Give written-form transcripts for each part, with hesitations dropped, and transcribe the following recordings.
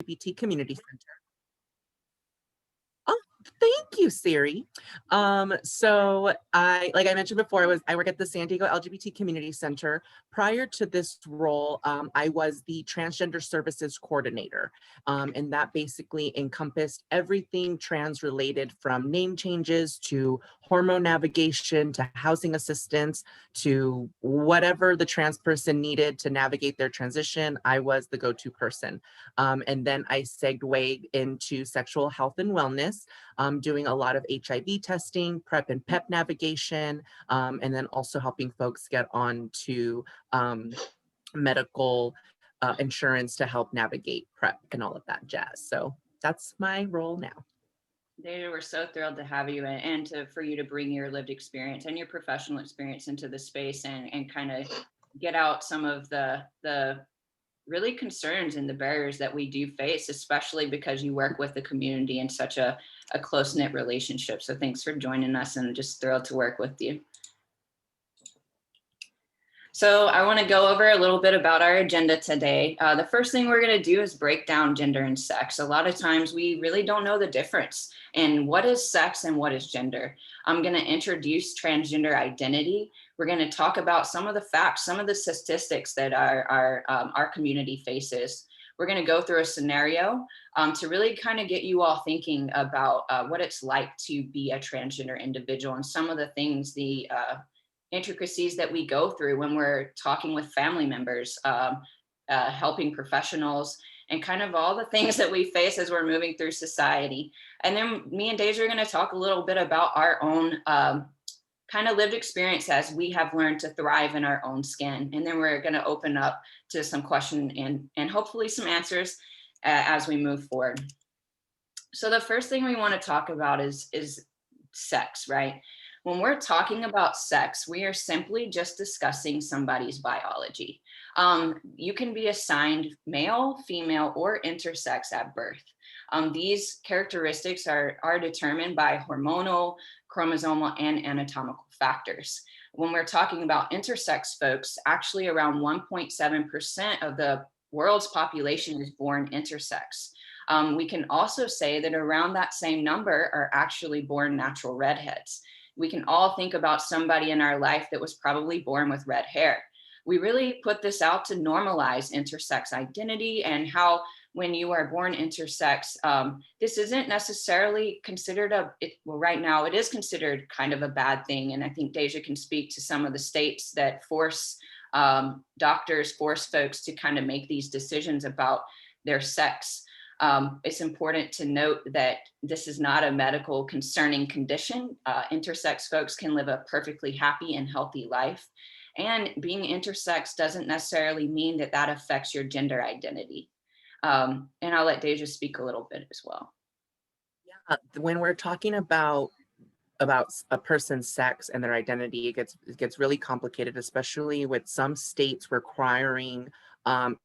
LGBT Community Center. Oh, thank you, Siri. Like I mentioned before, I work at the San Diego LGBT Community Center. Prior to this role, I was the Transgender Services Coordinator, and that basically encompassed everything trans related, from name changes to hormone navigation to housing assistance to whatever the trans person needed to navigate their transition. I was the go-to person. And then I segued into sexual health and wellness, doing a lot of HIV testing, PrEP and PEP navigation, and then also helping folks get on to medical insurance to help navigate PrEP and all of that jazz. So that's my role now. Deja, we're so thrilled to have you and for you to bring your lived experience and your professional experience into the space and kind of get out some of the really concerns and the barriers that we do face, especially because you work with the community in such a close-knit relationship. So thanks for joining us, and just thrilled to work with you. So I want to go over a little bit about our agenda today. The first thing we're going to do is break down gender and sex. A lot of times we really don't know the difference in what is sex and what is gender. I'm going to introduce transgender identity. We're going to talk about some of the facts, some of the statistics that our community faces. We're going to go through a scenario to really kind of get you all thinking about what it's like to be a transgender individual and some of the things, the intricacies that we go through when we're talking with family members, helping professionals, and kind of all the things that we face as we're moving through society. And then me and Deja are going to talk a little bit about our own kind of lived experience as we have learned to thrive in our own skin. And then we're going to open up to some questions and hopefully some answers as we move forward. So the first thing we want to talk about is sex, right? When we're talking about sex, we are simply just discussing somebody's biology. You can be assigned male, female, or intersex at birth. These characteristics are determined by hormonal, chromosomal, and anatomical factors. When we're talking about intersex folks, actually around 1.7% of the world's population is born intersex. We can also say that around that same number are actually born natural redheads. We can all think about somebody in our life that was probably born with red hair. We really put this out to normalize intersex identity and how when you are born intersex, this isn't necessarily considered well, right now it is considered kind of a bad thing. And I think Deja can speak to some of the states that force doctors, force folks to kind of make these decisions about their sex. It's important to note that this is not a medical concerning condition. Intersex folks can live a perfectly happy and healthy life. And being intersex doesn't necessarily mean that that affects your gender identity. And I'll let Deja speak a little bit as well. Yeah, when we're talking about a person's sex and their identity, it gets really complicated, especially with some states requiring,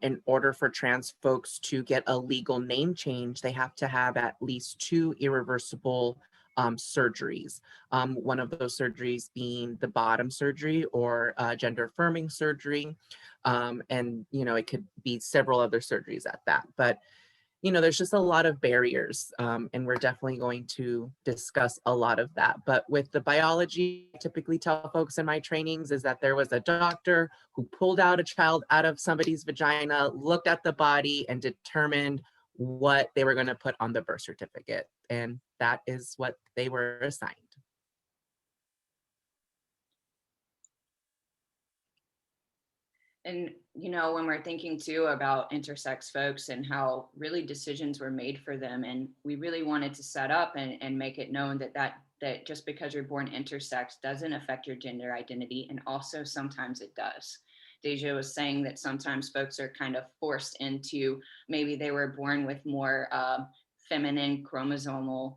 in order for trans folks to get a legal name change, they have to have at least 2 irreversible surgeries. One of those surgeries being the bottom surgery or gender affirming surgery. And, it could be several other surgeries at that. But there's just a lot of barriers, and we're definitely going to discuss a lot of that. But with the biology, I typically tell folks in my trainings is that there was a doctor who pulled out a child out of somebody's vagina, looked at the body, and determined what they were going to put on the birth certificate. And that is what they were assigned. And, when we're thinking too about intersex folks and how really decisions were made for them, and we really wanted to set up and make it known that just because you're born intersex doesn't affect your gender identity. And also sometimes it does. Deja was saying that sometimes folks are kind of forced into, maybe they were born with more feminine chromosomal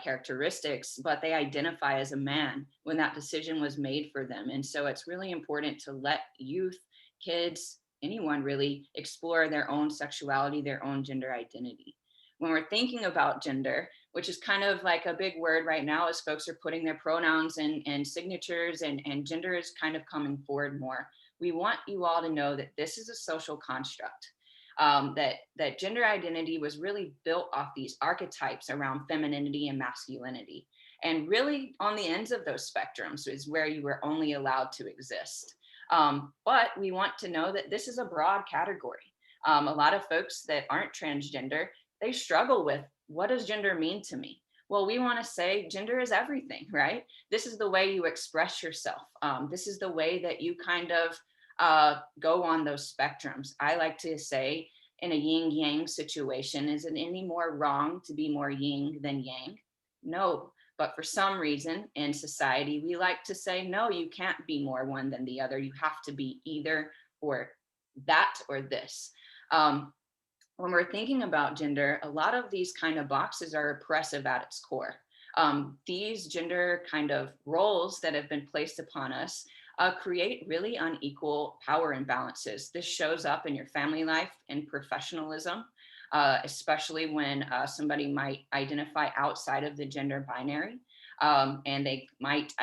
characteristics, but they identify as a man when that decision was made for them. And so it's really important to let youth, kids, anyone really explore their own sexuality, their own gender identity. When we're thinking about gender, which is kind of like a big word right now as folks are putting their pronouns and signatures and gender is kind of coming forward more. We want you all to know that this is a social construct. that gender identity was really built off these archetypes around femininity and masculinity. And really on the ends of those spectrums is where you were only allowed to exist. But we want to know that this is a broad category. A lot of folks that aren't transgender, they struggle with, what does gender mean to me? Well, we want to say gender is everything, right? This is the way you express yourself. This is the way that you kind of go on those spectrums. I like to say, in a yin yang situation, is it any more wrong to be more yin than yang? No. But for some reason in society, we like to say, no, you can't be more one than the other. You have to be either or that or this. When we're thinking about gender, a lot of these kind of boxes are oppressive at its core. These gender kind of roles that have been placed upon us create really unequal power imbalances. This shows up in your family life and professionalism, especially when somebody might identify outside of the gender binary, and they might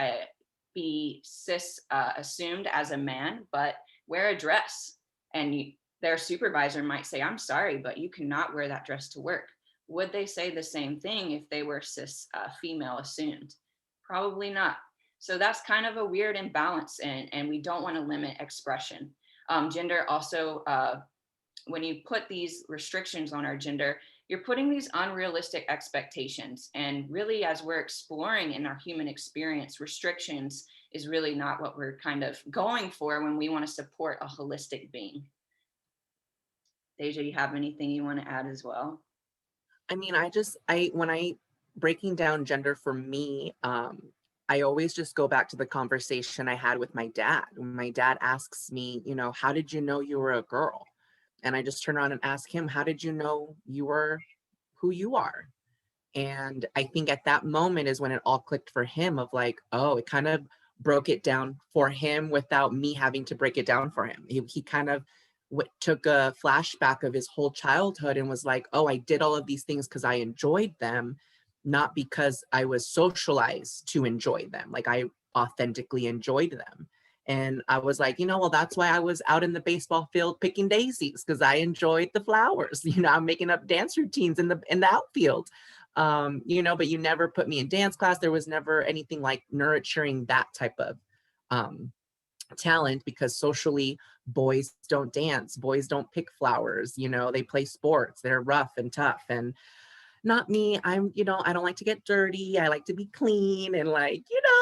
be cis assumed as a man, but wear a dress. And their supervisor might say, I'm sorry, but you cannot wear that dress to work. Would they say the same thing if they were cis female assumed? Probably not. So that's kind of a weird imbalance, and we don't want to limit expression. Gender also, when you put these restrictions on our gender, you're putting these unrealistic expectations. And really, as we're exploring in our human experience, restrictions is really not what we're kind of going for when we want to support a holistic being. Deja, you have anything you want to add as well? I mean, when I breaking down gender for me, I always just go back to the conversation I had with my dad. When my dad asks me, how did you know you were a girl? And I just turn around and ask him, how did you know you were who you are? And I think at that moment is when it all clicked for him of like, oh, it kind of broke it down for him without me having to break it down for him. He kind of took a flashback of his whole childhood and was like, oh, I did all of these things because I enjoyed them, not because I was socialized to enjoy them. Like I authentically enjoyed them. And I was like, well, that's why I was out in the baseball field picking daisies, because I enjoyed the flowers. I'm making up dance routines in the outfield. But you never put me in dance class. There was never anything like nurturing that type of talent, because socially boys don't dance, boys don't pick flowers, they play sports, they're rough and tough. And not me. I don't like to get dirty. I like to be clean, and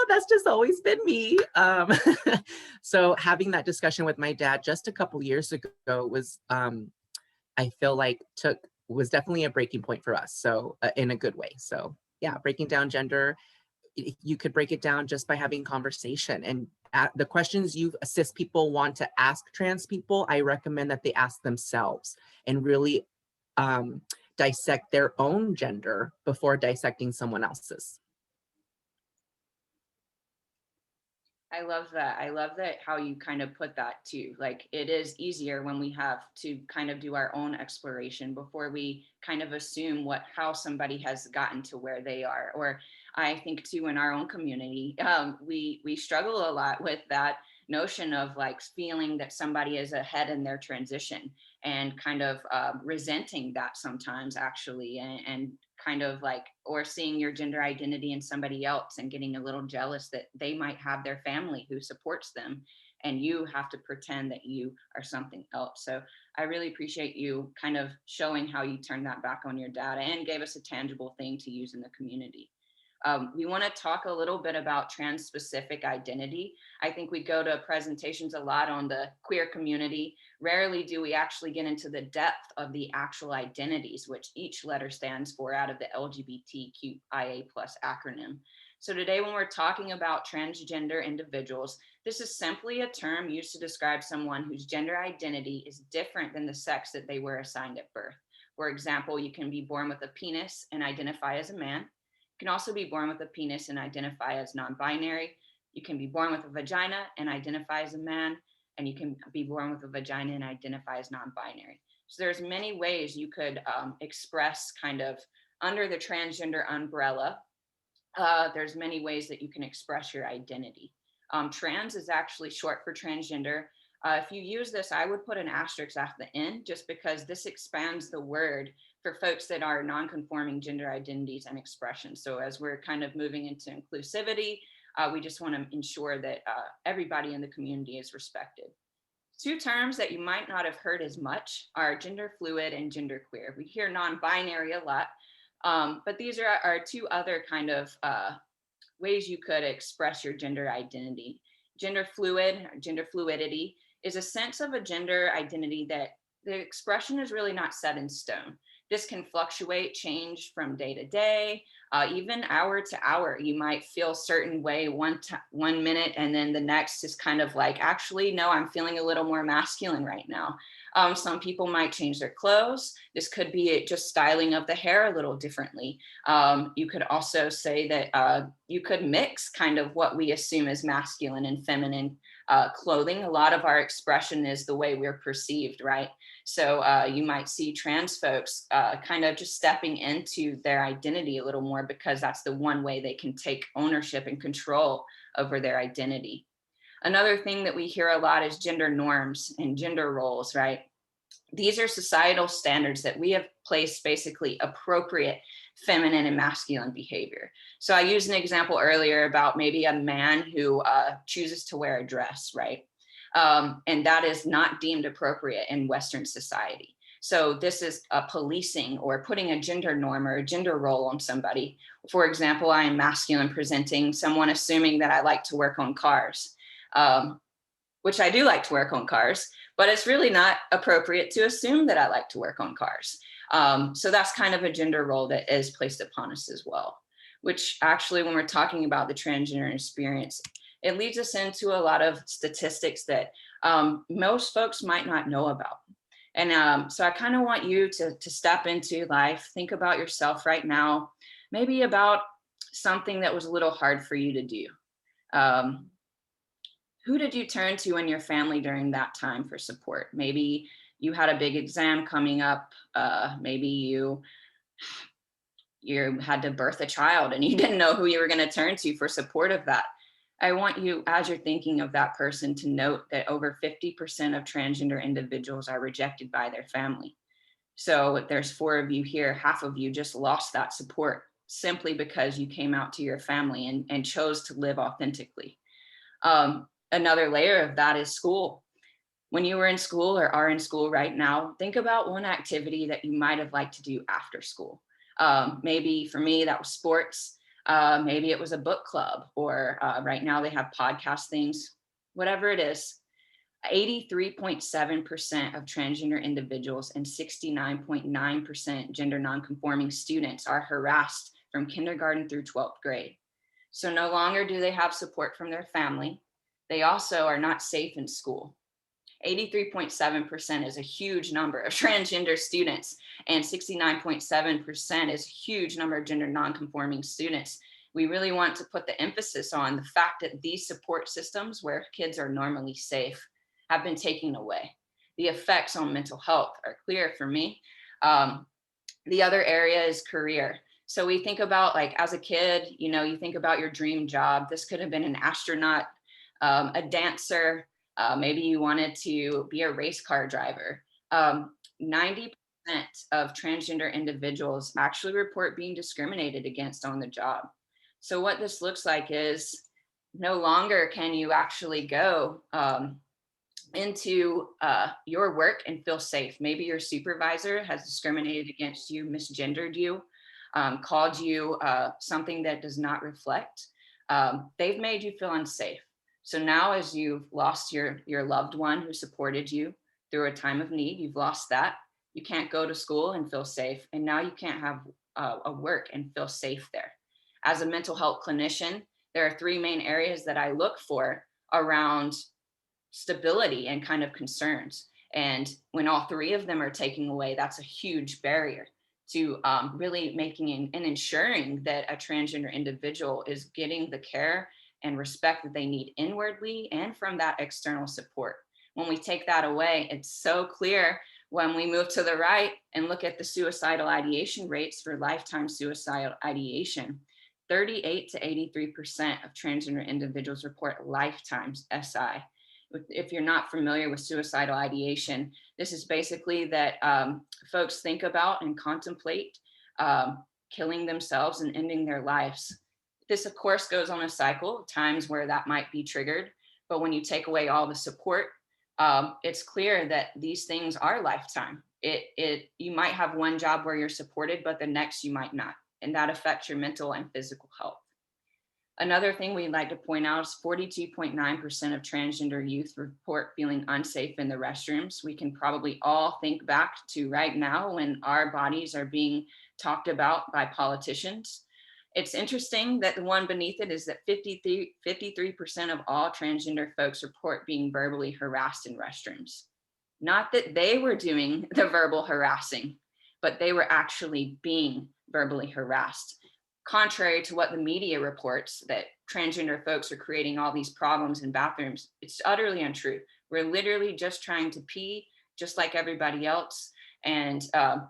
that's just always been me. So having that discussion with my dad just a couple years ago was, I feel like was definitely a breaking point for us. So in a good way. So yeah, breaking down gender, you could break it down just by having conversation. And the questions you cis people want to ask trans people, I recommend that they ask themselves and really dissect their own gender before dissecting someone else's. I love that. I love that how you kind of put that too. Like it is easier when we have to kind of do our own exploration before we kind of assume how somebody has gotten to where they are. Or I think too, in our own community, we struggle a lot with that notion of like feeling that somebody is ahead in their transition, and kind of resenting that sometimes actually, and kind of like, or seeing your gender identity in somebody else and getting a little jealous that they might have their family who supports them and you have to pretend that you are something else. So I really appreciate you kind of showing how you turned that back on your data and gave us a tangible thing to use in the community. We want to talk a little bit about trans-specific identity. I think we go to presentations a lot on the queer community. Rarely do we actually get into the depth of the actual identities, which each letter stands for out of the LGBTQIA+ acronym. So today, when we're talking about transgender individuals, this is simply a term used to describe someone whose gender identity is different than the sex that they were assigned at birth. For example, you can be born with a penis and identify as a man. You can also be born with a penis and identify as non-binary. You can be born with a vagina and identify as a man, and you can be born with a vagina and identify as non-binary. So there's many ways you could express kind of under the transgender umbrella. There's many ways that you can express your identity. Trans is actually short for transgender. If you use this, I would put an asterisk at the end just because this expands the word for folks that are non-conforming gender identities and expressions. So as we're kind of moving into inclusivity, we just want to ensure that everybody in the community is respected. Two terms that you might not have heard as much are gender fluid and gender queer. We hear non-binary a lot, but these are two other kind of ways you could express your gender identity. Gender fluid, or gender fluidity, is a sense of a gender identity that the expression is really not set in stone. This can fluctuate, change from day to day, even hour to hour. You might feel a certain way one minute, and then the next is kind of like, actually, no, I'm feeling a little more masculine right now. Some people might change their clothes. This could be just styling of the hair a little differently. You could also say that you could mix kind of what we assume as masculine and feminine clothing. A lot of our expression is the way we're perceived, right? So you might see trans folks kind of just stepping into their identity a little more because that's the one way they can take ownership and control over their identity. Another thing that we hear a lot is gender norms and gender roles, right? These are societal standards that we have placed basically appropriate feminine and masculine behavior. So I used an example earlier about maybe a man who chooses to wear a dress, right? And that is not deemed appropriate in Western society. So this is a policing or putting a gender norm or a gender role on somebody. For example, I am masculine presenting, someone assuming that I like to work on cars. Which I do like to work on cars, but it's really not appropriate to assume that I like to work on cars. So that's kind of a gender role that is placed upon us as well, which actually, when we're talking about the transgender experience, it leads us into a lot of statistics that most folks might not know about. And so I kind of want you to step into life, think about yourself right now, maybe about something that was a little hard for you to do. Um, who did you turn to in your family during that time for support? Maybe you had a big exam coming up. Maybe you had to birth a child and you didn't know who you were going to turn to for support of that. I want you, as you're thinking of that person, to note that over 50% of transgender individuals are rejected by their family. So if there's 4 of you here, half of you just lost that support simply because you came out to your family and chose to live authentically. Another layer of that is school. When you were in school or are in school right now, think about one activity that you might have liked to do after school. Maybe for me, that was sports. Maybe it was a book club, or right now they have podcast things, whatever it is. 83.7% of transgender individuals and 69.9% gender nonconforming students are harassed from kindergarten through 12th grade. So no longer do they have support from their family. They also are not safe in school. 83.7% is a huge number of transgender students, and 69.7% is a huge number of gender nonconforming students. We really want to put the emphasis on the fact that these support systems where kids are normally safe have been taken away. The effects on mental health are clear for me. The other area is career. So we think about, like, as a kid, you think about your dream job. This could have been an astronaut, a dancer, maybe you wanted to be a race car driver. 90% of transgender individuals actually report being discriminated against on the job. So what this looks like is no longer can you actually go into your work and feel safe. Maybe your supervisor has discriminated against you, misgendered you, called you something that does not reflect. They've made you feel unsafe. So now, as you've lost your loved one who supported you through a time of need, you've lost that. You can't go to school and feel safe. And now you can't have a work and feel safe there. As a mental health clinician, there are 3 main areas that I look for around stability and kind of concerns. And when all 3 of them are taken away, that's a huge barrier to really making and ensuring that a transgender individual is getting the care and respect that they need inwardly and from that external support. When we take that away, it's so clear when we move to the right and look at the suicidal ideation rates for lifetime suicidal ideation. 38 to 83% of transgender individuals report lifetime SI. If you're not familiar with suicidal ideation, this is basically that folks think about and contemplate killing themselves and ending their lives. This, of course, goes on a cycle, times where that might be triggered. But when you take away all the support, it's clear that these things are lifetime. You might have one job where you're supported, but the next you might not. And that affects your mental and physical health. Another thing we'd like to point out is 42.9% of transgender youth report feeling unsafe in the restrooms. We can probably all think back to right now when our bodies are being talked about by politicians. It's interesting that the one beneath it is that 53% of all transgender folks report being verbally harassed in restrooms. Not that they were doing the verbal harassing, but they were actually being verbally harassed. Contrary to what the media reports, that transgender folks are creating all these problems in bathrooms, it's utterly untrue. We're literally just trying to pee just like everybody else. And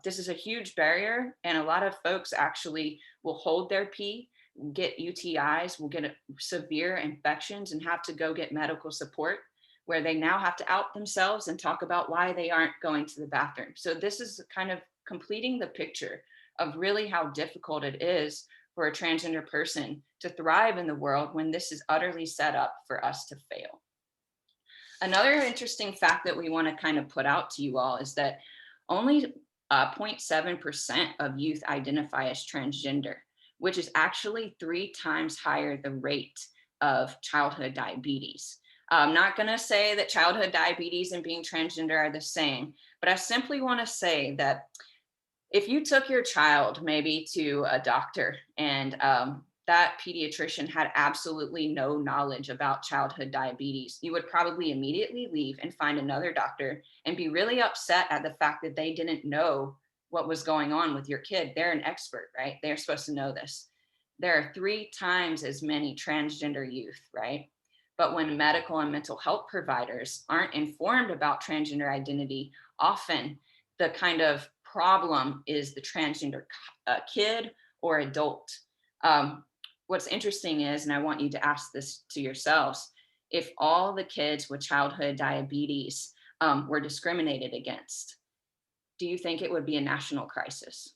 this is a huge barrier. And a lot of folks actually will hold their pee, get UTIs, will get severe infections and have to go get medical support, where they now have to out themselves and talk about why they aren't going to the bathroom. So this is kind of completing the picture of really how difficult it is for a transgender person to thrive in the world when this is utterly set up for us to fail. Another interesting fact that we want to kind of put out to you all is that only 0.7% of youth identify as transgender, which is actually 3 times higher the rate of childhood diabetes. I'm not going to say that childhood diabetes and being transgender are the same, but I simply want to say that if you took your child maybe to a doctor and that pediatrician had absolutely no knowledge about childhood diabetes, you would probably immediately leave and find another doctor and be really upset at the fact that they didn't know what was going on with your kid. They're an expert, right? They're supposed to know this. There are 3 times as many transgender youth, right? But when medical and mental health providers aren't informed about transgender identity, often the kind of problem is the transgender kid or adult. What's interesting is, and I want you to ask this to yourselves, if all the kids with childhood diabetes were discriminated against, do you think it would be a national crisis?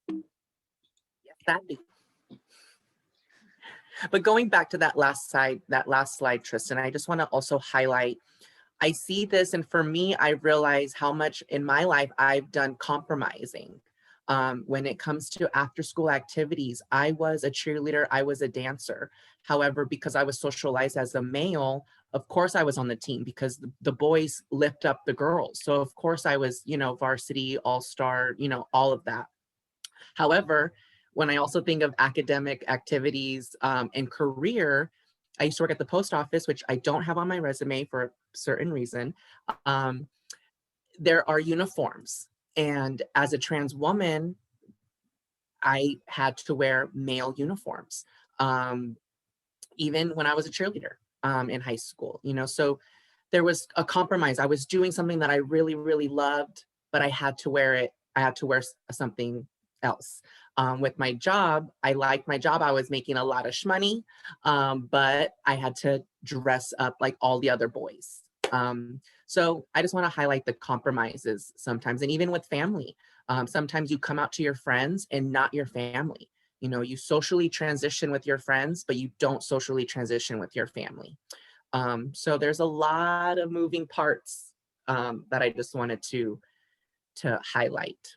Yes, sadly. But going back to that last slide, Tristan, I just want to also highlight, I see this, and for me, I realize how much in my life I've done compromising. When it comes to after school activities, I was a cheerleader, I was a dancer. However, because I was socialized as a male, of course I was on the team because the boys lift up the girls. So of course I was, varsity, all-star, all of that. However, when I also think of academic activities and career, I used to work at the post office, which I don't have on my resume for a certain reason. There are uniforms. And as a trans woman, I had to wear male uniforms, even when I was a cheerleader in high school, so there was a compromise. I was doing something that I really, really loved, but I had to wear it. I had to wear something else. With my job, I liked my job. I was making a lot of shmoney, but I had to dress up like all the other boys. So I just want to highlight the compromises sometimes, and even with family. Sometimes you come out to your friends and not your family. You socially transition with your friends, but you don't socially transition with your family. So there's a lot of moving parts that I just wanted to highlight.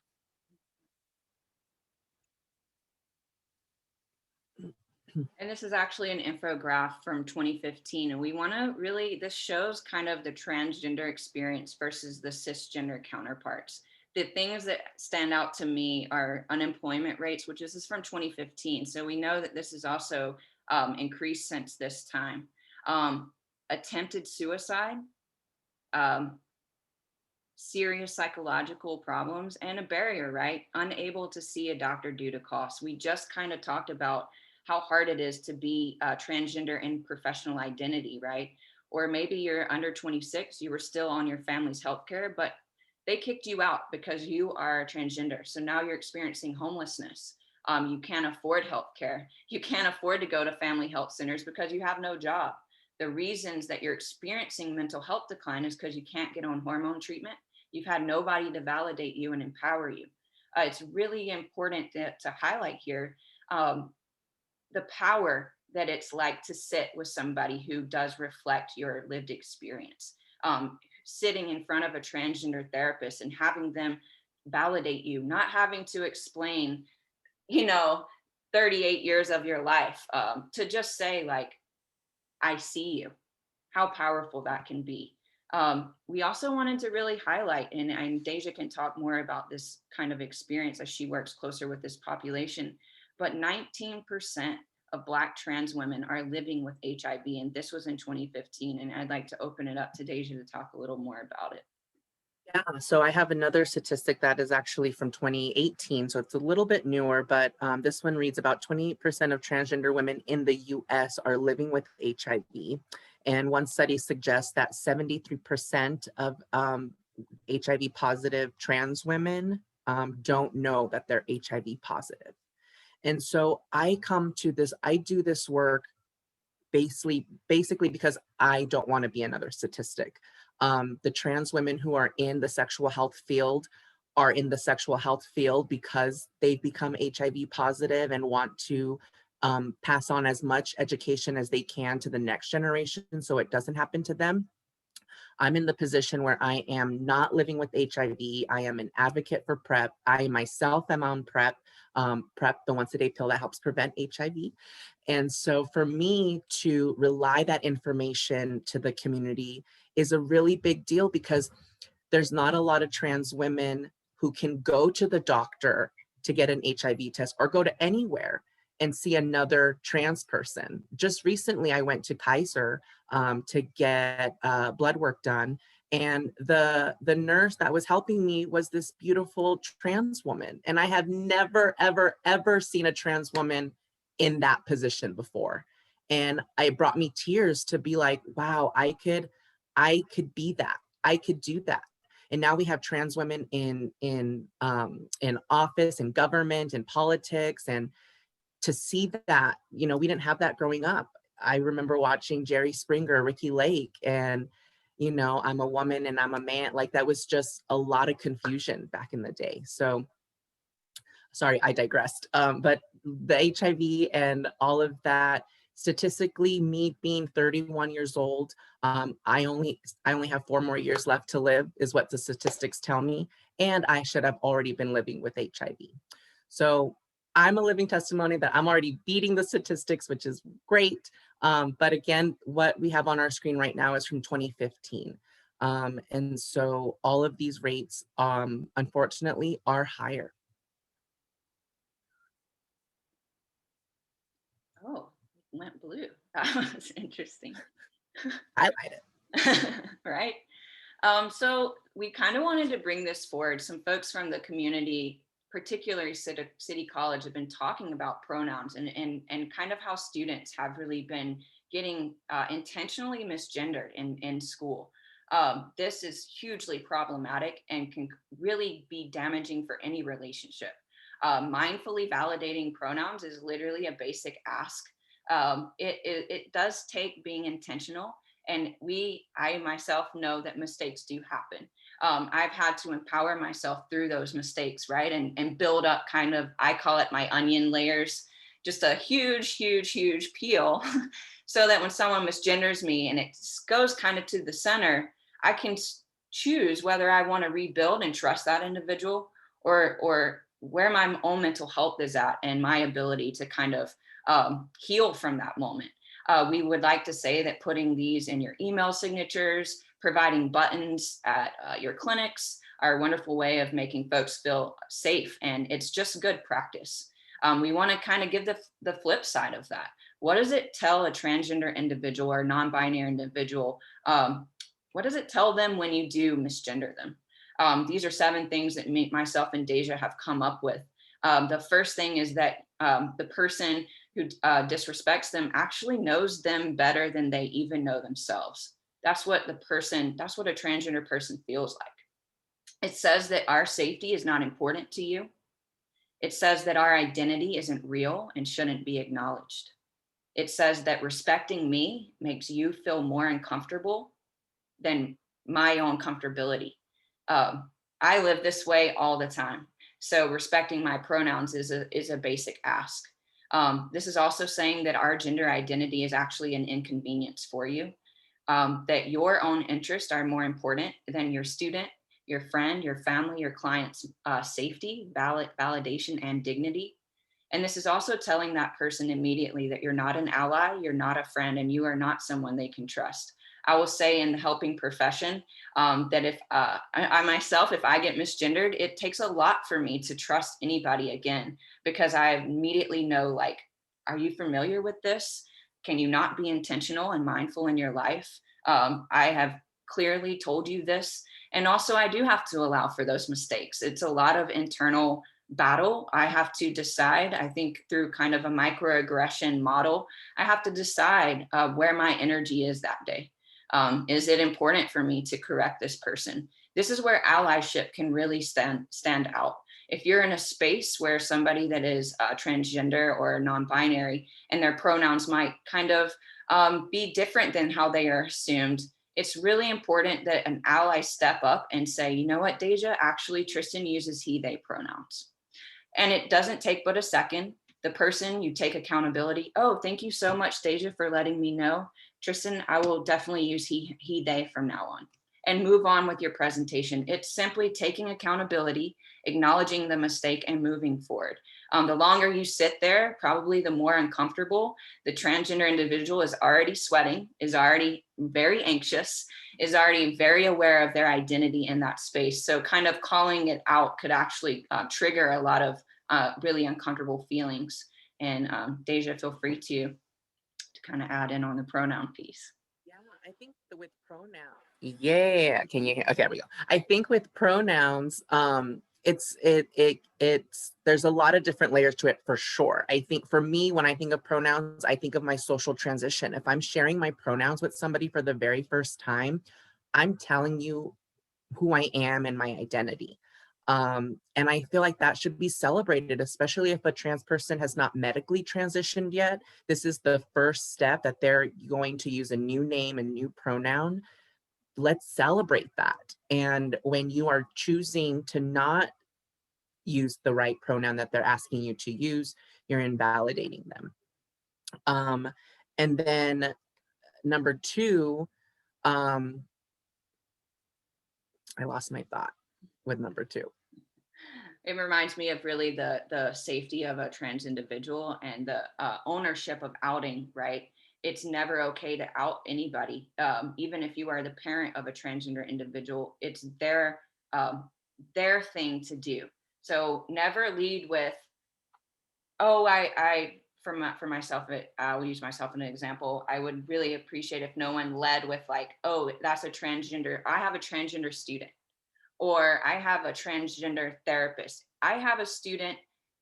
And this is actually an infographic from 2015. And we want to really, this shows kind of the transgender experience versus the cisgender counterparts. The things that stand out to me are unemployment rates, which is from 2015. So we know that this is also increased since this time. Attempted suicide, serious psychological problems, and a barrier, right? Unable to see a doctor due to cost. We just kind of talked about how hard it is to be transgender in professional identity, right? Or maybe you're under 26, you were still on your family's healthcare, but they kicked you out because you are transgender. So now you're experiencing homelessness. You can't afford health care. You can't afford to go to family health centers because you have no job. The reasons that you're experiencing mental health decline is because you can't get on hormone treatment. You've had nobody to validate you and empower you. It's really important to highlight here um, the power that it's like to sit with somebody who does reflect your lived experience. Sitting in front of a transgender therapist and having them validate you, not having to explain, you know, 38 years of your life, to just say, like, I see you, how powerful that can be. We also wanted to really highlight, and Deja can talk more about this kind of experience as she works closer with this population, but 19% of Black trans women are living with HIV, and this was in 2015. And I'd like to open it up to Deja to talk a little more about it. Yeah, so I have another statistic that is actually from 2018, so it's a little bit newer, but this one reads about 28% of transgender women in the US are living with HIV. And one study suggests that 73% of HIV positive trans women don't know that they're HIV positive. And so I do this work basically because I don't want to be another statistic. The trans women who are in the sexual health field are in the sexual health field because they've become HIV positive and want to pass on as much education as they can to the next generation so it doesn't happen to them. I'm in the position where I am not living with HIV. I am an advocate for PrEP. I myself am on PrEP, PrEP, the once a day pill that helps prevent HIV. And so for me to rely that information to the community is a really big deal because there's not a lot of trans women who can go to the doctor to get an HIV test or go to anywhere and see another trans person. Just recently, I went to Kaiser to get blood work done. And the nurse that was helping me was this beautiful trans woman. And I have never, ever, ever seen a trans woman in that position before. And it brought me tears to be like, wow, I could be that. I could do that. And now we have trans women in office, in government, in politics, and to see that, you know, we didn't have that growing up. I remember watching Jerry Springer, Ricky Lake, and, you know, I'm a woman and I'm a man. Like that was just a lot of confusion back in the day. So sorry, I digressed. But the HIV and all of that, statistically, me being 31 years old, I only have 4 more years left to live, is what the statistics tell me, and I should have already been living with HIV. So I'm a living testimony that I'm already beating the statistics, which is great. But again, what we have on our screen right now is from 2015. And so all of these rates, unfortunately, are higher. Oh, it went blue. That was interesting. Highlight it. Right. So we kind of wanted to bring this forward. Some folks from the community, particularly City College, have been talking about pronouns and kind of how students have really been getting intentionally misgendered in school. This is hugely problematic and can really be damaging for any relationship. Mindfully validating pronouns is literally a basic ask. It does take being intentional, and I myself know that mistakes do happen. I've had to empower myself through those mistakes, right? And build up kind of, I call it my onion layers, just a huge, huge, huge peel so that when someone misgenders me and it goes kind of to the center, I can choose whether I want to rebuild and trust that individual, or where my own mental health is at and my ability to kind of heal from that moment. We would like to say that putting these in your email signatures, providing buttons at your clinics are a wonderful way of making folks feel safe, and it's just good practice. We want to kind of give the flip side of that. What does it tell a transgender individual or non-binary individual? What does it tell them when you do misgender them? These are 7 things that myself and Deja have come up with. The first thing is that the person who disrespects them actually knows them better than they even know themselves. That's what a transgender person feels like. It says that our safety is not important to you. It says that our identity isn't real and shouldn't be acknowledged. It says that respecting me makes you feel more uncomfortable than my own comfortability. Um, I live this way all the time. So respecting my pronouns is a basic ask. This is also saying that our gender identity is actually an inconvenience for you, that your own interests are more important than your student, your friend, your family, your client's safety, validation, and dignity. And this is also telling that person immediately that you're not an ally, you're not a friend, and you are not someone they can trust. I will say in the helping profession that if I myself, if I get misgendered, it takes a lot for me to trust anybody again, because I immediately know, like, are you familiar with this? Can you not be intentional and mindful in your life? I have clearly told you this. And also, I do have to allow for those mistakes. It's a lot of internal battle. I have to decide, I think through kind of a microaggression model, I have to decide where my energy is that day. Is it important for me to correct this person? This is where allyship can really stand out. If you're in a space where somebody that is transgender or non-binary and their pronouns might kind of be different than how they are assumed, it's really important that an ally step up and say, you know what, Deja, actually Tristan uses he, they pronouns. And it doesn't take but a second. The person, you take accountability. Oh, thank you so much, Deja, for letting me know. Tristan, I will definitely use he, they from now on. And move on with your presentation. It's simply taking accountability, acknowledging the mistake, and moving forward. The longer you sit there, probably the more uncomfortable. The transgender individual is already sweating, is already very anxious, is already very aware of their identity in that space. So kind of calling it out could actually trigger a lot of really uncomfortable feelings. And Deja, feel free to kind of add in on the pronoun piece. Yeah, I think with pronouns. Yeah, can you hear? Okay, there we go. I think with pronouns, it's there's a lot of different layers to it for sure. I think for me, when I think of pronouns, I think of my social transition. If I'm sharing my pronouns with somebody for the very first time, I'm telling you who I am and my identity. And I feel like that should be celebrated, especially if a trans person has not medically transitioned yet. This is the first step that they're going to use a new name and new pronoun. Let's celebrate that. And when you are choosing to not use the right pronoun that they're asking you to use, you're invalidating them. And then number two, um, I lost my thought with number two. It reminds me of really the safety of a trans individual and the ownership of outing, right? It's never okay to out anybody, even if you are the parent of a transgender individual. It's their thing to do. So never lead with, oh, I for myself, I will use myself as an example. I would really appreciate if no one led with like, oh, that's a transgender. I have a transgender student, or I have a transgender therapist. I have a student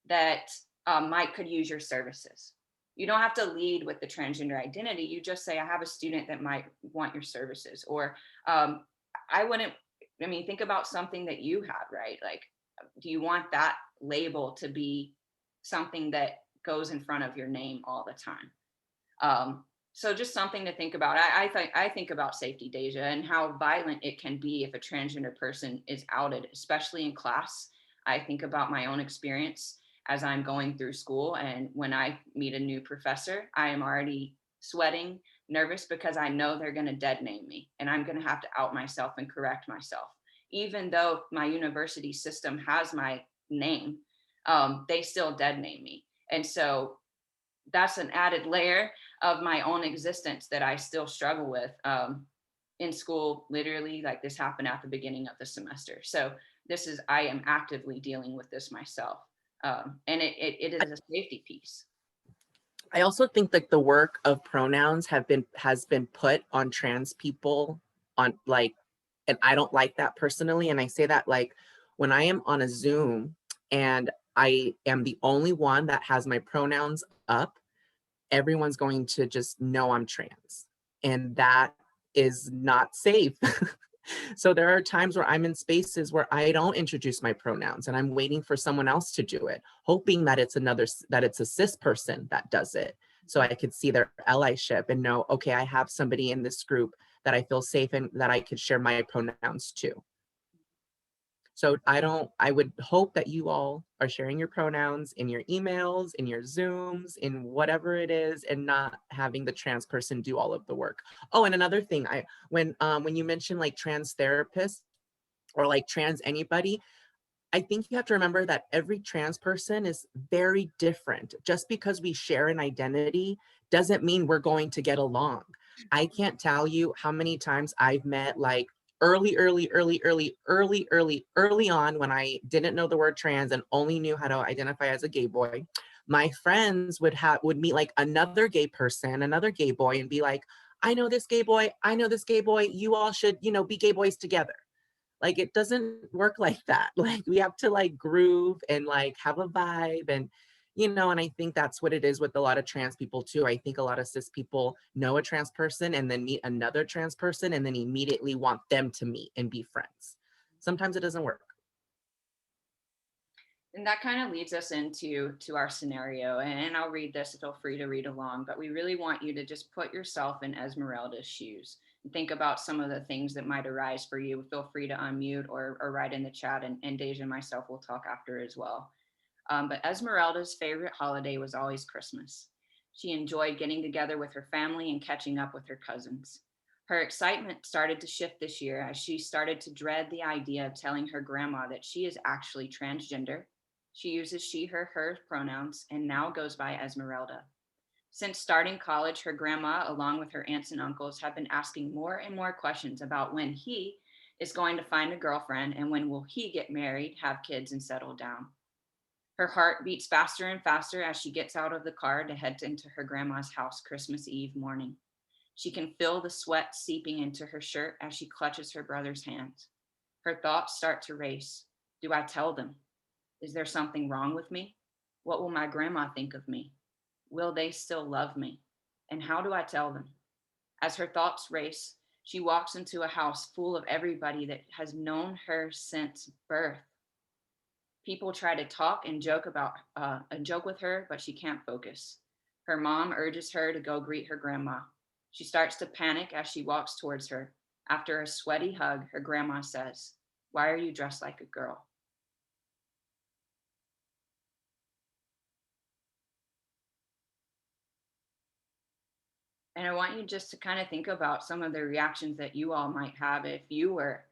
that might could use your services. You don't have to lead with the transgender identity. You just say, I have a student that might want your services. Or I wouldn't, I mean, think about something that you had, right? Like, do you want that label to be something that goes in front of your name all the time? So just something to think about. I think about safety, Deja, and how violent it can be if a transgender person is outed, especially in class. I think about my own experience as I'm going through school, and when I meet a new professor, I am already sweating, nervous, because I know they're going to dead name me, and I'm going to have to out myself and correct myself. Even though my university system has my name, they still dead name me, and so that's an added layer of my own existence that I still struggle with in school. Literally, like this happened at the beginning of the semester. So I am actively dealing with this myself. And it is a safety piece. I also think that the work of pronouns has been put on trans people on like, and I don't like that personally. And I say that like when I am on a Zoom and I am the only one that has my pronouns up, everyone's going to just know I'm trans. And that is not safe. So there are times where I'm in spaces where I don't introduce my pronouns and I'm waiting for someone else to do it, hoping that that it's a cis person that does it. So I could see their allyship and know, okay, I have somebody in this group that I feel safe and that I could share my pronouns to. So I would hope that you all are sharing your pronouns in your emails, in your Zooms, in whatever it is, and not having the trans person do all of the work. Oh, and another thing, when you mention like trans therapists or like trans anybody, I think you have to remember that every trans person is very different. Just because we share an identity doesn't mean we're going to get along. I can't tell you how many times I've met like early on when I didn't know the word trans and only knew how to identify as a gay boy. My friends would meet like another gay person, another gay boy, and be like, I know this gay boy, I know this gay boy, you all should, be gay boys together. Like it doesn't work like that. Like we have to like groove and like have a vibe and I think that's what it is with a lot of trans people too. I think a lot of cis people know a trans person and then meet another trans person and then immediately want them to meet and be friends. Sometimes it doesn't work. And that kind of leads us into our scenario. And I'll read this, feel free to read along, but we really want you to just put yourself in Esmeralda's shoes and think about some of the things that might arise for you. Feel free to unmute or write in the chat, and Deja and myself will talk after as well. But Esmeralda's favorite holiday was always Christmas. She enjoyed getting together with her family and catching up with her cousins. Her excitement started to shift this year as she started to dread the idea of telling her grandma that she is actually transgender. She uses she, her pronouns and now goes by Esmeralda. Since starting college, her grandma, along with her aunts and uncles, have been asking more and more questions about when he is going to find a girlfriend and when will he get married, have kids, and settle down. Her heart beats faster and faster as she gets out of the car to head into her grandma's house Christmas Eve morning. She can feel the sweat seeping into her shirt as she clutches her brother's hands. Her thoughts start to race. Do I tell them? Is there something wrong with me? What will my grandma think of me? Will they still love me? And how do I tell them? As her thoughts race, she walks into a house full of everybody that has known her since birth. People try to talk and joke with her, but she can't focus. Her mom urges her to go greet her grandma. She starts to panic as she walks towards her. After a sweaty hug, her grandma says, "Why are you dressed like a girl?" And I want you just to kind of think about some of the reactions that you all might have if you were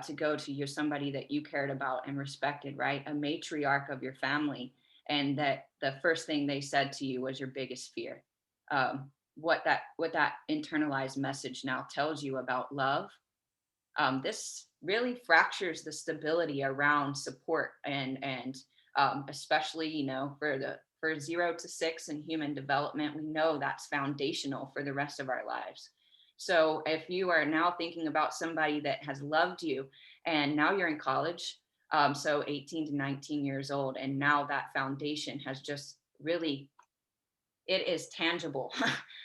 to go to somebody that you cared about and respected, right? A matriarch of your family, and that the first thing they said to you was your biggest fear. What that internalized message now tells you about love. This really fractures the stability around support and especially for 0 to 6 in human development, we know that's foundational for the rest of our lives. So if you are now thinking about somebody that has loved you and now you're in college, so 18 to 19 years old, and now that foundation has just really, it is tangible.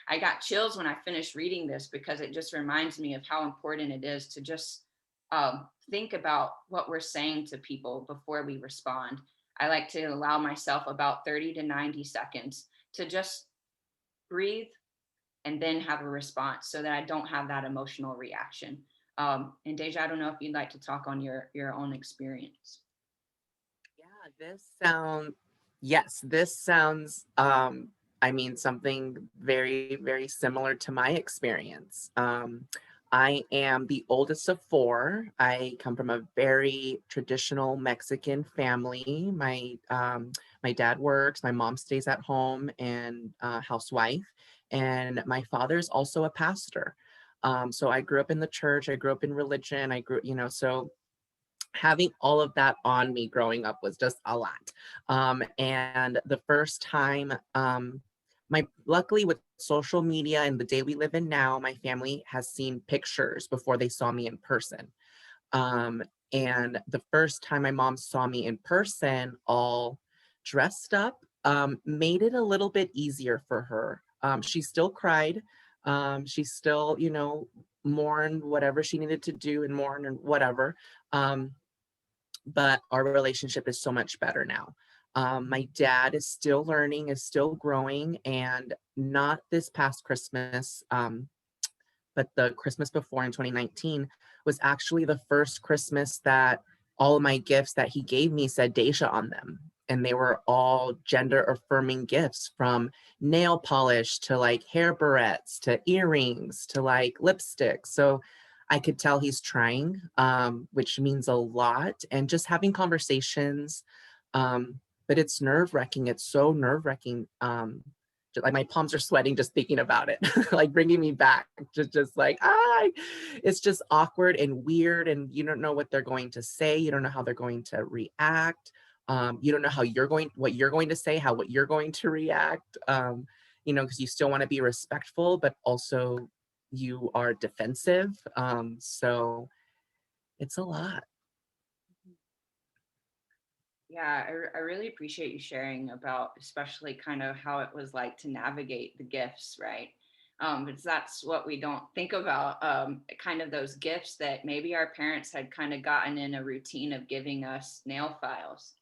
I got chills when I finished reading this because it just reminds me of how important it is to just think about what we're saying to people before we respond. I like to allow myself about 30 to 90 seconds to just breathe and then have a response so that I don't have that emotional reaction. And Deja, I don't know if you'd like to talk on your own experience. Yeah, this sounds I mean something very, very similar to my experience. I am the oldest of four. I come from a very traditional Mexican family. My dad works, my mom stays at home and housewife, and my father's also a pastor. So I grew up in the church, I grew up in religion, so having all of that on me growing up was just a lot. And the first time, my luckily with social media and the day we live in now, my family has seen pictures before they saw me in person. Um, and the first time my mom saw me in person, all dressed up, made it a little bit easier for her. She still cried. She still, you know, mourned whatever she needed to do and mourn and whatever. Um, but our relationship is so much better now. My dad is still learning, is still growing, and not this past Christmas, but the Christmas before in 2019 was actually the first Christmas that all of my gifts that he gave me said Deja on them. And they were all gender affirming gifts, from nail polish to like hair barrettes to earrings to like lipstick. So I could tell he's trying, which means a lot. And just having conversations, but it's nerve wracking. It's so nerve wracking. Like my palms are sweating just thinking about it, like bringing me back. Just like it's just awkward and weird, and you don't know what they're going to say. You don't know how they're going to react. You don't know how what you're going to say, what you're going to react. You know, because you still want to be respectful, but also you are defensive. So it's a lot. Yeah, I really appreciate you sharing about, especially kind of how it was like to navigate the gifts, right? Because that's what we don't think about, kind of those gifts that maybe our parents had kind of gotten in a routine of giving us nail files,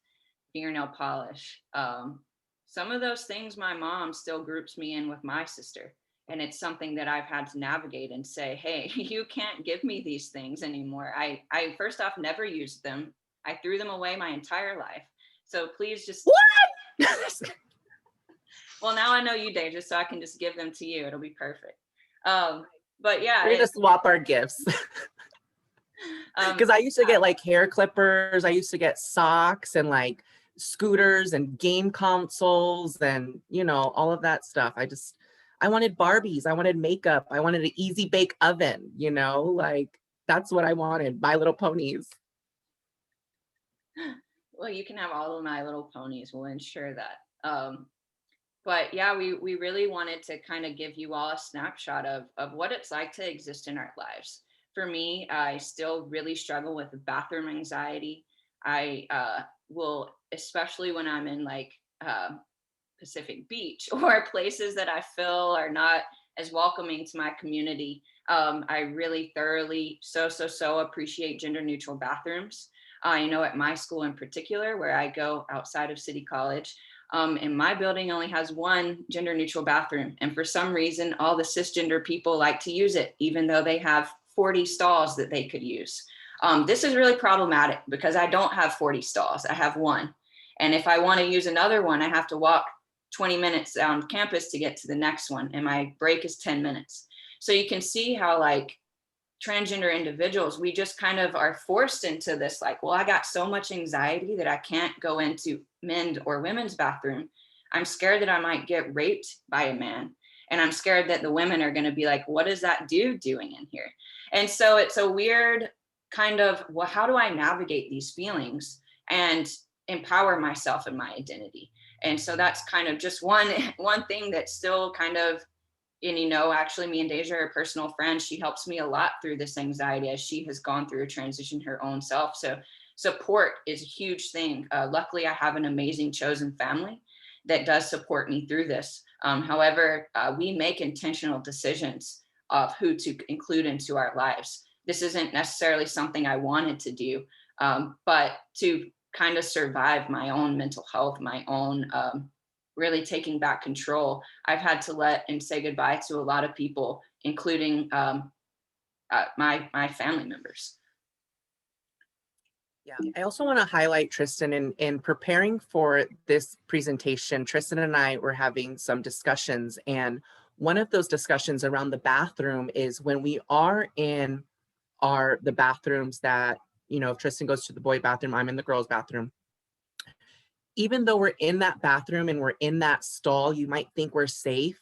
fingernail polish. Some of those things my mom still groups me in with my sister. And it's something that I've had to navigate and say, hey, you can't give me these things anymore. I first off never used them. I threw them away my entire life. So please just What? well, now I know you, Deja, so I can just give them to you. It'll be perfect. But yeah, We're gonna swap our gifts. Because I used to get like hair clippers, I used to get socks and like scooters and game consoles and, you know, all of that stuff. I wanted Barbies, I wanted makeup, I wanted an easy bake oven, you know, like that's what I wanted. My Little Ponies. well, you can have all of My Little Ponies. We'll ensure that. But yeah, we really wanted to kind of give you all a snapshot of what it's like to exist in our lives. For me, I still really struggle with bathroom anxiety. I will, especially when I'm in like Pacific Beach or places that I feel are not as welcoming to my community. I really thoroughly so appreciate gender neutral bathrooms. I know at my school in particular, where I go outside of City College, and my building only has one gender neutral bathroom. And for some reason, all the cisgender people like to use it, even though they have 40 stalls that they could use. This is really problematic because I don't have 40 stalls, I have one. And if I want to use another one, I have to walk 20 minutes down campus to get to the next one. And my break is 10 minutes. So you can see how like transgender individuals, we just kind of are forced into this, like, well, I got so much anxiety that I can't go into men's or women's bathroom. I'm scared that I might get raped by a man. And I'm scared that the women are going to be like, what is that dude doing in here? And so it's a weird kind of, well, how do I navigate these feelings and empower myself and my identity? And so that's kind of just one thing that's still kind of, and you know, actually me and Deja are personal friends. She helps me a lot through this anxiety as she has gone through a transition her own self. So support is a huge thing. Luckily, I have an amazing chosen family that does support me through this. However, we make intentional decisions of who to include into our lives. This isn't necessarily something I wanted to do, but to kind of survive my own mental health, my own really taking back control, I've had to let and say goodbye to a lot of people, including my family members. Yeah, I also want to highlight Tristan in preparing for this presentation. Tristan and I were having some discussions, and one of those discussions around the bathroom is when we are in the bathrooms that, you know, if Tristan goes to the boy bathroom, I'm in the girls bathroom. Even though we're in that bathroom and we're in that stall, you might think we're safe.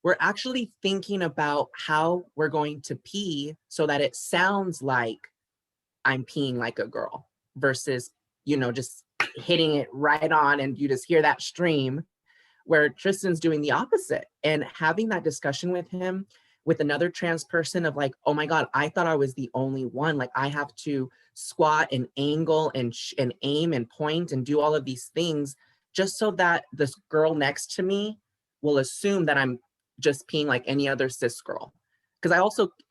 We're actually thinking about how we're going to pee so that it sounds like I'm peeing like a girl versus, you know, just hitting it right on and you just hear that stream, where Tristan's doing the opposite. And having that discussion with him, with another trans person, of like, oh my God, I thought I was the only one. Like I have to squat and angle and aim and point and do all of these things just so that this girl next to me will assume that I'm just peeing like any other cis girl. Because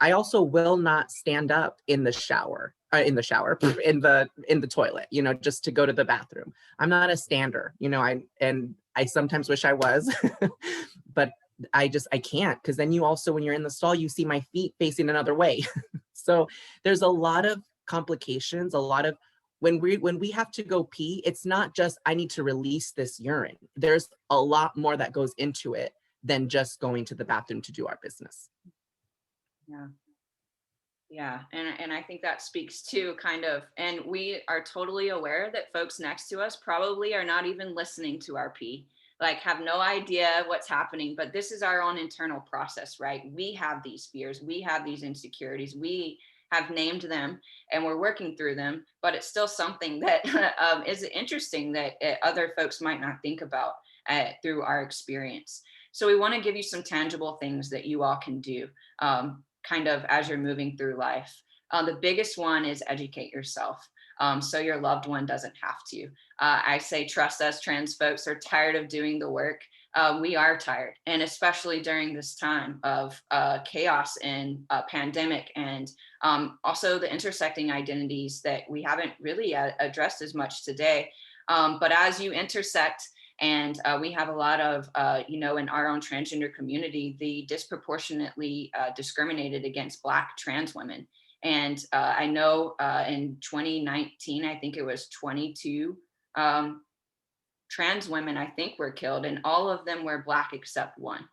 I also will not stand up in the shower, in the toilet, just to go to the bathroom. I'm not a stander, I sometimes wish I was, but I can't, because then you also, when you're in the stall, you see my feet facing another way. So there's a lot of complications, a lot of when we have to go pee, it's not just I need to release this urine. There's a lot more that goes into it than just going to the bathroom to do our business. Yeah. Yeah, and I think that speaks to kind of, and we are totally aware that folks next to us probably are not even listening to our pee, like have no idea what's happening, but this is our own internal process, right? We have these fears, we have these insecurities, we have named them and we're working through them, but it's still something that is interesting that other folks might not think about through our experience. So we want to give you some tangible things that you all can do. Kind of as you're moving through life. The biggest one is educate yourself, so your loved one doesn't have to. I say trust us, trans folks are tired of doing the work. We are tired, and especially during this time of chaos and pandemic, and also the intersecting identities that we haven't really addressed as much today. But as you intersect, and we have a lot of, in our own transgender community, the disproportionately discriminated against Black trans women. And I know in 2019, I think it was 22 trans women, I think, were killed, and all of them were Black except one.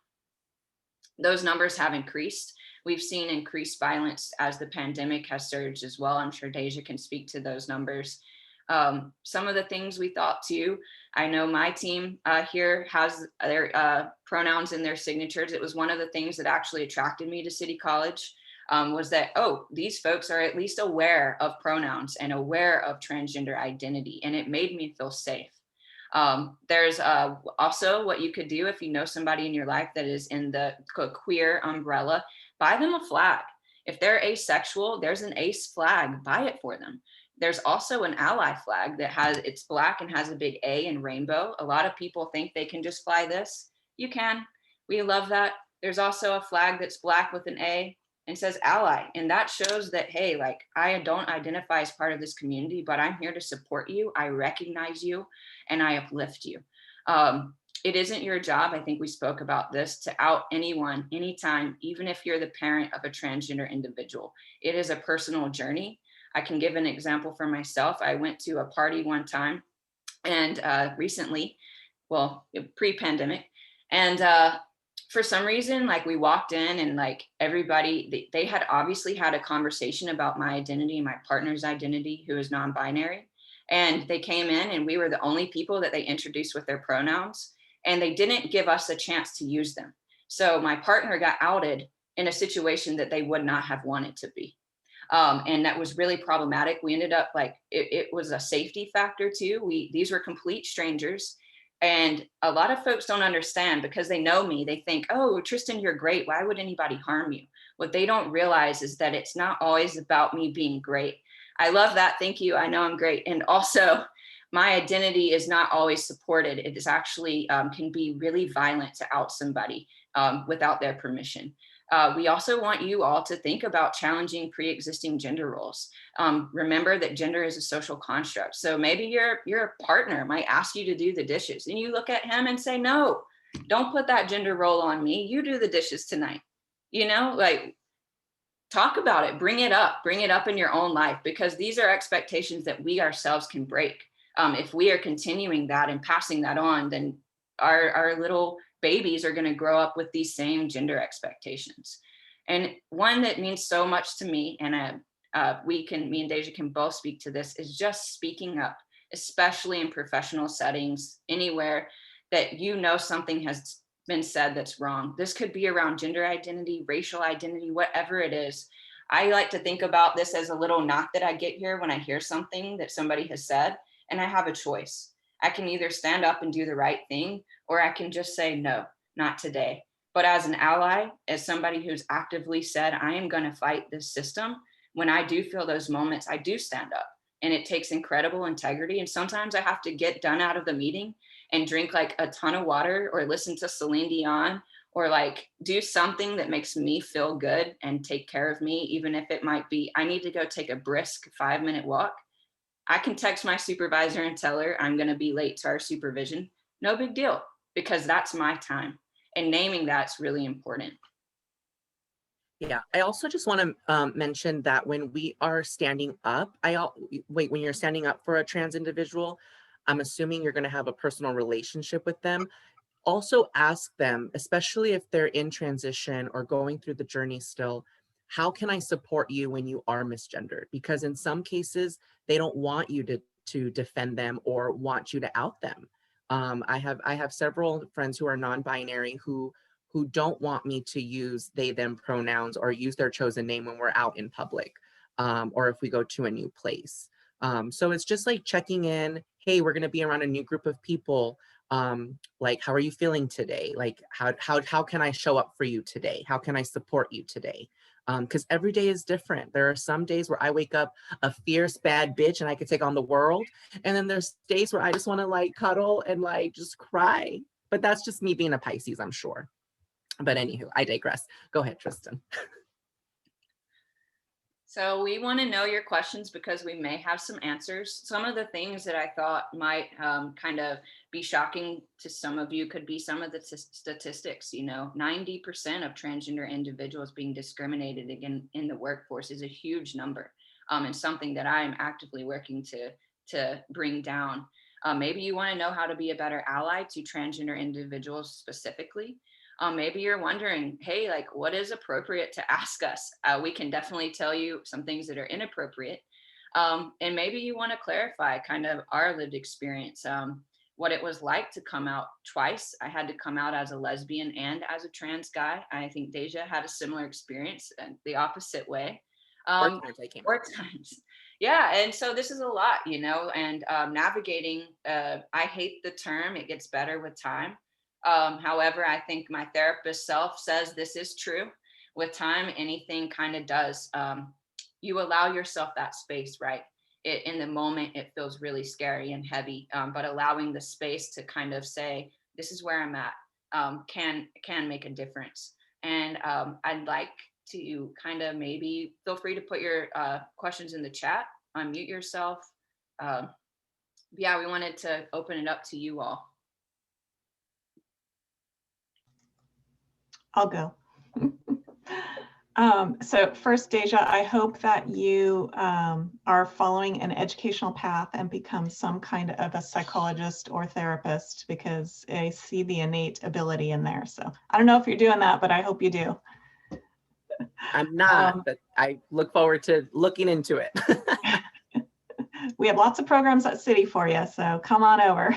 Those numbers have increased. We've seen increased violence as the pandemic has surged as well. I'm sure Deja can speak to those numbers. Some of the things we thought too, I know my team here has their pronouns in their signatures. It was one of the things that actually attracted me to City College, was that, oh, these folks are at least aware of pronouns and aware of transgender identity, and it made me feel safe. There's also what you could do if you know somebody in your life that is in the queer umbrella, buy them a flag. If they're asexual, there's an ace flag, buy it for them. There's also an ally flag that it's Black and has a big A and rainbow. A lot of people think they can just fly this. You can. We love that. There's also a flag that's Black with an A and says ally. And that shows that, hey, like, I don't identify as part of this community, but I'm here to support you. I recognize you and I uplift you. It isn't your job, I think we spoke about this, to out anyone, anytime, even if you're the parent of a transgender individual. It is a personal journey. I can give an example for myself. I went to a party one time and recently, well, pre-pandemic, and for some reason, like, we walked in and like everybody, they had obviously had a conversation about my identity, my partner's identity, who is non-binary. And they came in and we were the only people that they introduced with their pronouns, and they didn't give us a chance to use them. So my partner got outed in a situation that they would not have wanted to be. And that was really problematic. We ended up like, it was a safety factor too. These were complete strangers. And a lot of folks don't understand, because they know me. They think, oh, Tristan, you're great. Why would anybody harm you? What they don't realize is that it's not always about me being great. I love that. Thank you. I know I'm great. And also, my identity is not always supported. It is actually can be really violent to out somebody without their permission. We also want you all to think about challenging pre-existing gender roles. Remember that gender is a social construct. So maybe your partner might ask you to do the dishes, and you look at him and say, no, don't put that gender role on me. You do the dishes tonight. Like, talk about it, bring it up in your own life, because these are expectations that we ourselves can break. If we are continuing that and passing that on, then our little babies are going to grow up with these same gender expectations. And one that means so much to me, and me and Deja can both speak to this, is just speaking up, especially in professional settings, anywhere that something has been said that's wrong. This could be around gender identity, racial identity, whatever it is. I like to think about this as a little knock that I get here when I hear something that somebody has said, and I have a choice. I can either stand up and do the right thing, or I can just say, no, not today. But as an ally, as somebody who's actively said, I am going to fight this system, when I do feel those moments, I do stand up. And it takes incredible integrity. And sometimes I have to get done out of the meeting and drink like a ton of water, or listen to Celine Dion, or like do something that makes me feel good and take care of me, even if it might be I need to go take a brisk 5-minute walk. I can text my supervisor and tell her I'm going to be late to our supervision. No big deal, because that's my time. And naming that's really important. Yeah, I also just want to mention that when we are standing up, when you're standing up for a trans individual, I'm assuming you're going to have a personal relationship with them. Also ask them, especially if they're in transition or going through the journey still, how can I support you when you are misgendered? Because in some cases, they don't want you to defend them or want you to out them. I have several friends who are non-binary who don't want me to use they them pronouns or use their chosen name when we're out in public, or if we go to a new place. So it's just like checking in. Hey, we're going to be around a new group of people. Like, how are you feeling today? Like, how can I show up for you today? How can I support you today? Because every day is different. There are some days where I wake up a fierce bad bitch and I could take on the world, and then there's days where I just want to like cuddle and like just cry. But that's just me being a Pisces, I'm sure. But anywho, I digress. Go ahead, Tristan. So we want to know your questions because we may have some answers. Some of the things that I thought might kind of be shocking to some of you could be some of the statistics. 90% of transgender individuals being discriminated against in the workforce is a huge number, and something that I am actively working to bring down. Maybe you want to know how to be a better ally to transgender individuals specifically. Maybe you're wondering, hey, like what is appropriate to ask us? We can definitely tell you some things that are inappropriate. And maybe you want to clarify kind of our lived experience, what it was like to come out twice. I had to come out as a lesbian and as a trans guy. I think Deja had a similar experience, the opposite way. Four times I came Four out. times. Yeah, and so this is a lot, and navigating, I hate the term, it gets better with time. However, I think my therapist self says this is true. With time, anything kind of does. You allow yourself that space, right? In the moment, it feels really scary and heavy, but allowing the space to kind of say, "This is where I'm at," can make a difference. And I'd like to kind of maybe feel free to put your questions in the chat, unmute yourself. Um, yeah, we wanted to open it up to you all. I'll go. So first, Deja, I hope that you are following an educational path and become some kind of a psychologist or therapist, because I see the innate ability in there. So I don't know if you're doing that, but I hope you do. I'm not, but I look forward to looking into it. We have lots of programs at City for you, so come on over.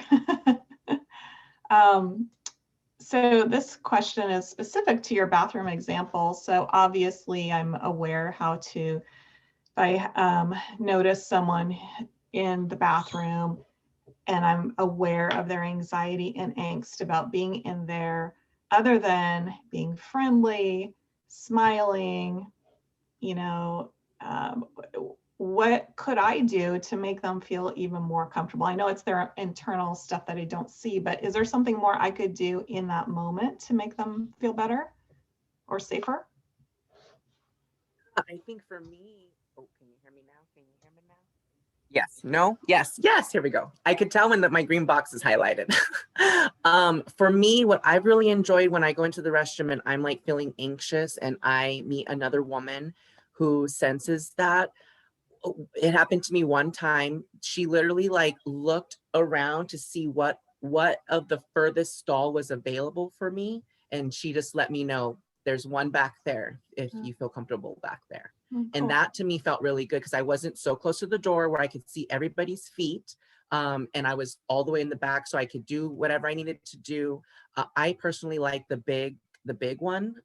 So this question is specific to your bathroom example. So obviously I'm aware how to, if I notice someone in the bathroom and I'm aware of their anxiety and angst about being in there, other than being friendly, smiling, what could I do to make them feel even more comfortable? I know it's their internal stuff that I don't see, but is there something more I could do in that moment to make them feel better or safer? I think for me, oh, can you hear me now? Can you hear me now? Yes, no, yes, yes, here we go. I could tell when that my green box is highlighted. For me, what I've really enjoyed when I go into the restroom and I'm like feeling anxious and I meet another woman who senses that, it happened to me one time. She literally like looked around to see what of the furthest stall was available for me, and she just let me know there's one back there if you feel comfortable back there. Cool. And that to me felt really good because I wasn't so close to the door where I could see everybody's feet, and I was all the way in the back, so I could do whatever I needed to do. I personally like the big one,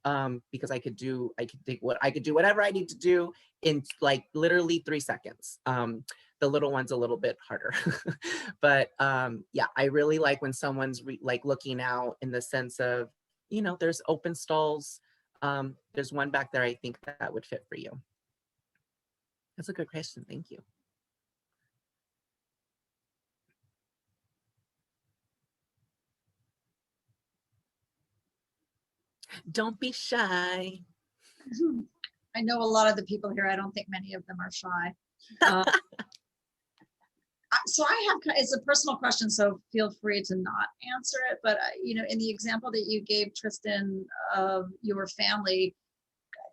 because I could do whatever I need to do in like literally 3 seconds. The little one's a little bit harder. But yeah, I really like when someone's like looking out in the sense of, there's open stalls. There's one back there I think that would fit for you. That's a good question. Thank you. Don't be shy. I know a lot of the people here. I don't think many of them are shy. So I have, it's a personal question, so feel free to not answer it. But in the example that you gave, Tristan, of your family,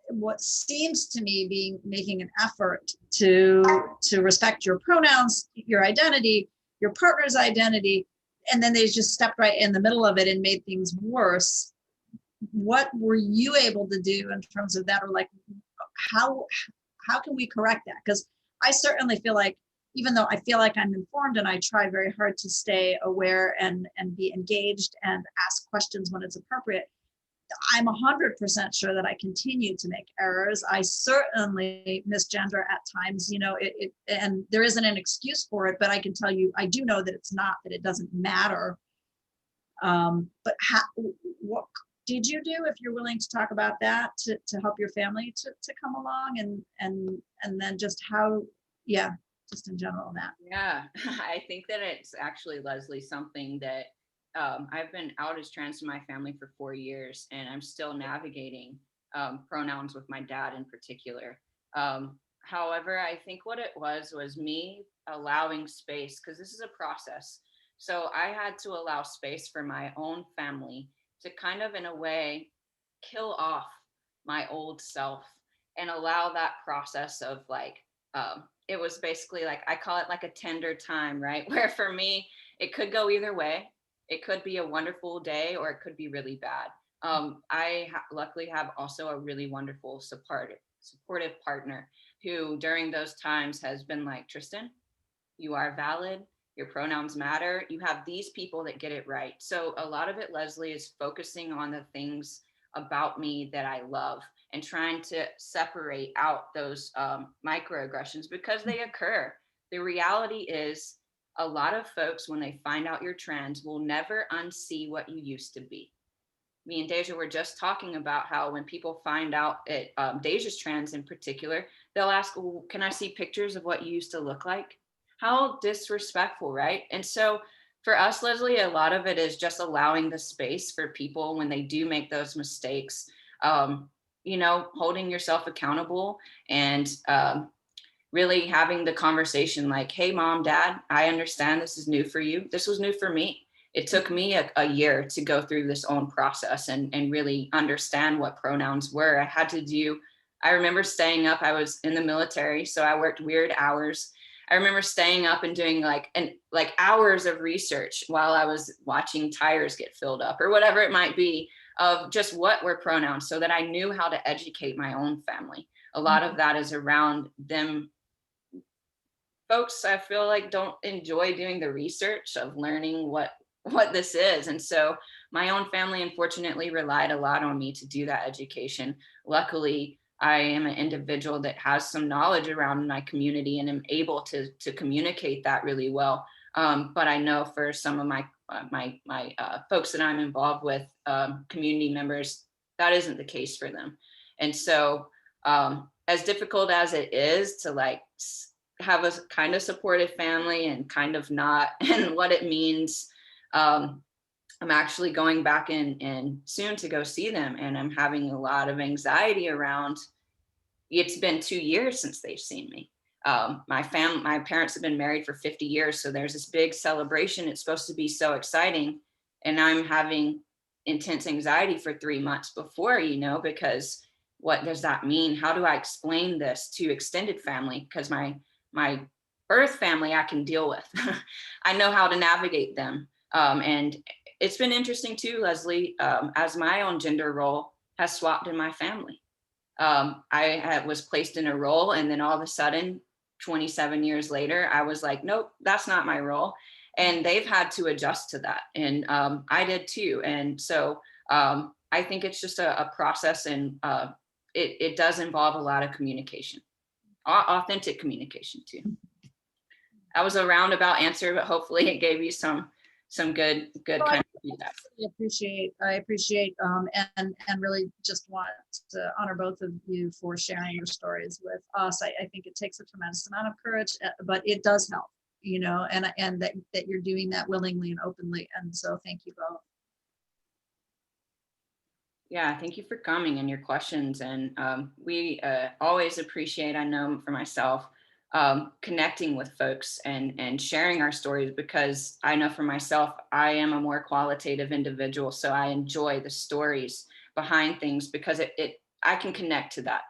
what seems to me being making an effort to respect your pronouns, your identity, your partner's identity, and then they just stepped right in the middle of it and made things worse. What were you able to do in terms of that, or like how can we correct that? Because I certainly feel like, even though I feel like I'm informed and I try very hard to stay aware and be engaged and ask questions when it's appropriate, I'm 100% sure that I continue to make errors. I certainly misgender at times, and there isn't an excuse for it, but I can tell you, I do know that it's not, that it doesn't matter. But what did you do, if you're willing to talk about that, to help your family to come along, and then just how, just in general on that. Yeah, I think that it's actually, Leslie, something that I've been out as trans in my family for 4 years, and I'm still navigating pronouns with my dad in particular. However, I think what it was me allowing space, because this is a process. So I had to allow space for my own family to kind of, in a way, kill off my old self and allow that process of like, it was basically like, I call it like a tender time, right? Where for me, it could go either way. It could be a wonderful day, or it could be really bad. I luckily have also a really wonderful supportive partner who during those times has been like, Tristan, you are valid. Your pronouns matter. You have these people that get it right. So a lot of it, Leslie, is focusing on the things about me that I love and trying to separate out those microaggressions, because they occur. The reality is, a lot of folks, when they find out you're trans, will never unsee what you used to be. Me and Deja were just talking about how when people find out Deja's trans in particular, they'll ask, well, can I see pictures of what you used to look like? How disrespectful, right? And so for us, Leslie, a lot of it is just allowing the space for people when they do make those mistakes, holding yourself accountable, and really having the conversation like, hey, mom, dad, I understand this is new for you. This was new for me. It took me a year to go through this own process and really understand what pronouns were. I remember staying up, I was in the military, so I worked weird hours. I remember staying up and doing like hours of research while I was watching tires get filled up or whatever it might be, of just what were pronouns, so that I knew how to educate my own family. A lot of that is around them. Folks, I feel like, don't enjoy doing the research of learning what this is. And so my own family, unfortunately, relied a lot on me to do that education. Luckily, I am an individual that has some knowledge around my community and am able to communicate that really well. But I know for some of my folks that I'm involved with, community members, that isn't the case for them. And so as difficult as it is to like have a kind of supportive family and kind of not, and what it means, I'm actually going back in soon to go see them, and I'm having a lot of anxiety around, it's been 2 years since they've seen me. My parents have been married for 50 years. So there's this big celebration. It's supposed to be so exciting. And I'm having intense anxiety for 3 months before, because what does that mean? How do I explain this to extended family? Because my birth family, I can deal with. I know how to navigate them. And it's been interesting too, Leslie, as my own gender role has swapped in my family. I was placed in a role, and then all of a sudden, 27 years later, I was like, nope, that's not my role. And they've had to adjust to that. And I did too. And so I think it's just a process, and it does involve a lot of communication, authentic communication too. That was a roundabout answer, but hopefully it gave you some good kind of feedback. I appreciate and really just want to honor both of you for sharing your stories with us. I think it takes a tremendous amount of courage, but it does help, and that you're doing that willingly and openly. And so thank you both. Yeah, thank you for coming and your questions. And we always appreciate, I know for myself, connecting with folks and sharing our stories, because I know for myself, I am a more qualitative individual. So I enjoy the stories behind things, because I can connect to that.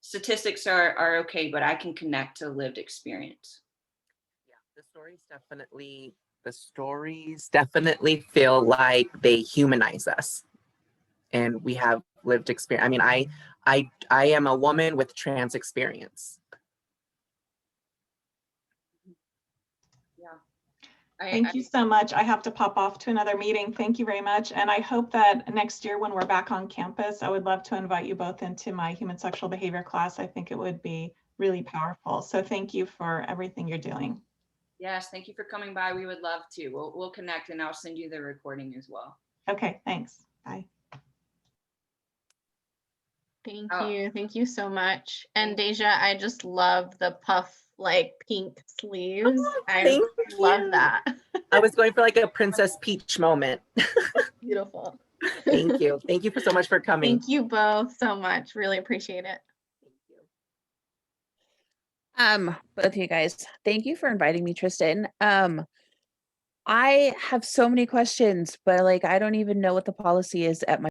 Statistics are okay, but I can connect to lived experience. Yeah, the stories definitely feel like they humanize us, and we have lived experience. I mean, I am a woman with trans experience. Yeah. Thank you so much. I have to pop off to another meeting. Thank you very much. And I hope that next year when we're back on campus, I would love to invite you both into my human sexual behavior class. I think it would be really powerful. So thank you for everything you're doing. Yes, thank you for coming by. We would love to. We'll connect, and I'll send you the recording as well. Okay, thanks. Bye. Thank Oh. you. Thank you so much. And Deja, I just love the puff like pink sleeves. I Thank love you. that. I was going for like a Princess Peach moment. Beautiful. Thank you. Thank you so much for coming. Thank you both so much. Really appreciate it. Both of you guys, thank you for inviting me, Tristan. I have so many questions, but like I don't even know what the policy is at my